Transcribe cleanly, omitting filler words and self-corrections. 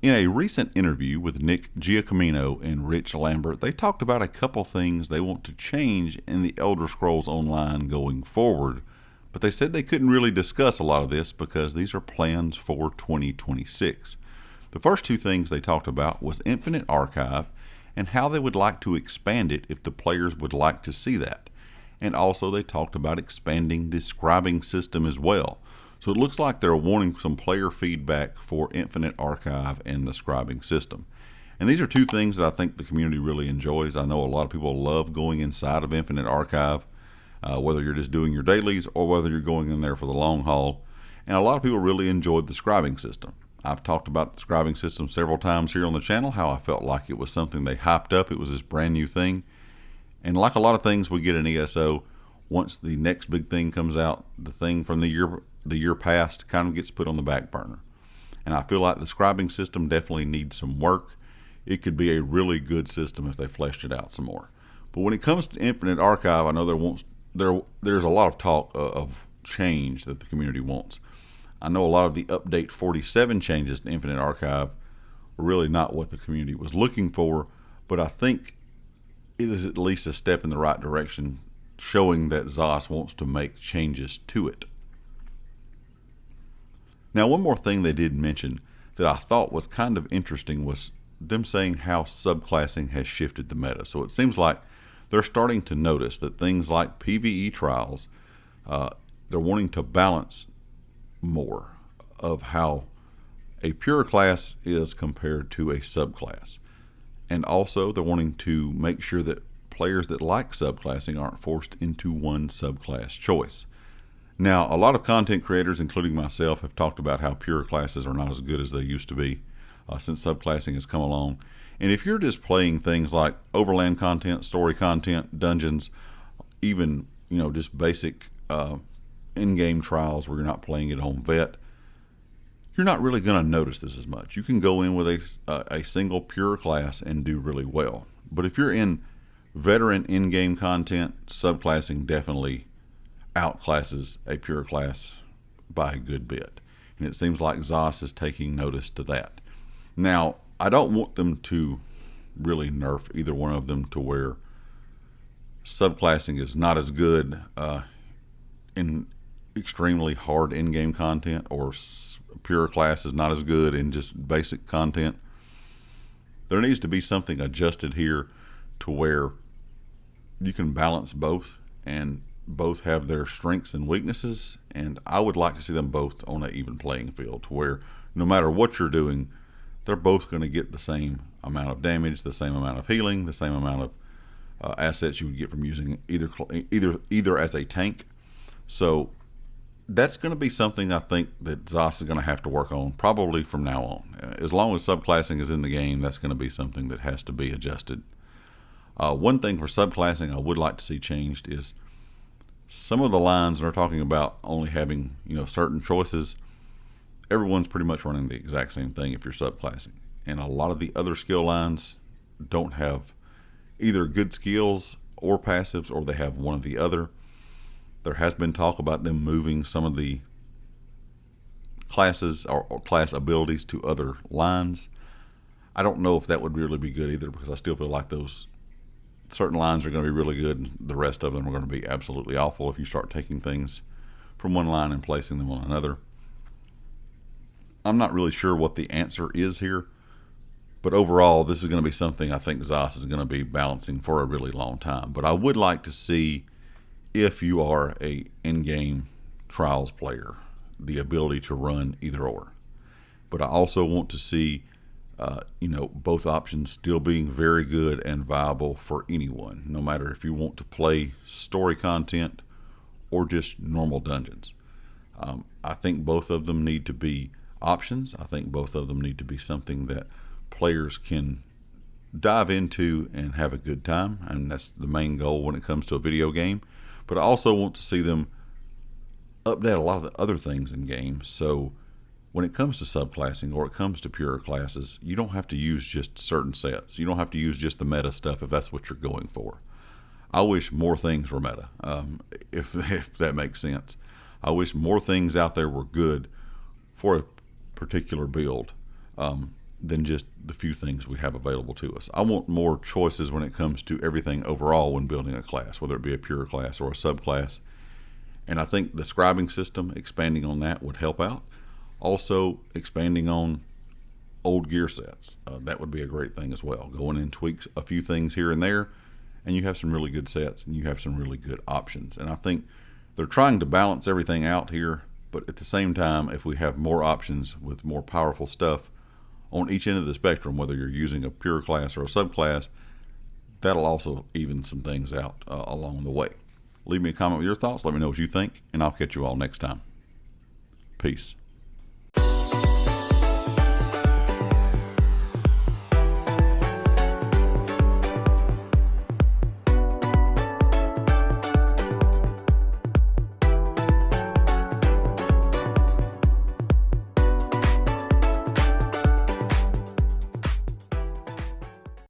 In a recent interview with Nick Giacomino and Rich Lambert, they talked about a couple things they want to change in the Elder Scrolls Online going forward, but they said they couldn't really discuss a lot of this because these are plans for 2026. The first two things they talked about was Infinite Archive and how they would like to expand it if the players would like to see that. And also they talked about expanding the scribing system as well. So it looks like they're wanting some player feedback for Infinite Archive and the scribing system. And these are two things that I think the community really enjoys. I know a lot of people love going inside of Infinite Archive, whether you're just doing your dailies or whether you're going in there for the long haul. And a lot of people really enjoyed the scribing system. I've talked about the scribing system several times here on the channel, how I felt like it was something they hyped up. It was this brand new thing. And like a lot of things we get in ESO, once the next big thing comes out, the thing from the year past kind of gets put on the back burner. And I feel like the scribing system definitely needs some work. It could be a really good system if they fleshed it out some more. But when it comes to Infinite Archive, I know there's a lot of talk of change that the community wants. I know a lot of the update 47 changes to Infinite Archive were really not what the community was looking for, but I think it is at least a step in the right direction, showing that ZOS wants to make changes to it. Now, one more thing they did mention that I thought was kind of interesting was them saying how subclassing has shifted the meta. So it seems like they're starting to notice that things like PvE trials, they're wanting to balance more of how a pure class is compared to a subclass. And also they're wanting to make sure that players that like subclassing aren't forced into one subclass choice. Now, a lot of content creators, including myself, have talked about how pure classes are not as good as they used to be since subclassing has come along. And if you're just playing things like overland content, story content, dungeons, even just basic in-game trials where you're not playing it on vet, you're not really going to notice this as much. You can go in with a single pure class and do really well. But if you're in veteran in-game content, subclassing definitely outclasses a pure class by a good bit. And it seems like ZOS is taking notice to that. Now, I don't want them to really nerf either one of them to where subclassing is not as good in extremely hard in-game content, or pure class is not as good in just basic content. There needs to be something adjusted here to where you can balance both and both have their strengths and weaknesses, and I would like to see them both on an even playing field to where no matter what you're doing, they're both going to get the same amount of damage, the same amount of healing, the same amount of assets you would get from using either as a tank. So that's going to be something I think that ZOS is going to have to work on probably from now on. As long as subclassing is in the game, that's going to be something that has to be adjusted. One thing for subclassing I would like to see changed is some of the lines they're talking about only having certain choices. Everyone's pretty much running the exact same thing if you're subclassing, and a lot of the other skill lines don't have either good skills or passives, or they have one or the other. There has been talk about them moving some of the classes or class abilities to other lines. I don't know if that would really be good either, because I still feel like those certain lines are going to be really good and the rest of them are going to be absolutely awful if you start taking things from one line and placing them on another. I'm not really sure what the answer is here, but overall this is going to be something I think ZOS is going to be balancing for a really long time. But I would like to see, if you are a in-game trials player, the ability to run either or. But I also want to see both options still being very good and viable for anyone, no matter if you want to play story content or just normal dungeons. I think both of them need to be options. I think both of them need to be something that players can dive into and have a good time, and that's the main goal when it comes to a video game. But I also want to see them update a lot of the other things in games, so when it comes to subclassing or it comes to pure classes, you don't have to use just certain sets. You don't have to use just the meta stuff if that's what you're going for. I wish more things were meta, if that makes sense. I wish more things out there were good for a particular build. than just the few things we have available to us. I want more choices when it comes to everything overall when building a class, whether it be a pure class or a subclass. And I think the scribing system, expanding on that, would help out. Also, expanding on old gear sets. That would be a great thing as well. Go in and tweak a few things here and there, and you have some really good sets and you have some really good options. And I think they're trying to balance everything out here, but at the same time, if we have more options with more powerful stuff on each end of the spectrum, whether you're using a pure class or a subclass, that'll also even some things out along the way. Leave me a comment with your thoughts. Let me know what you think, and I'll catch you all next time. Peace.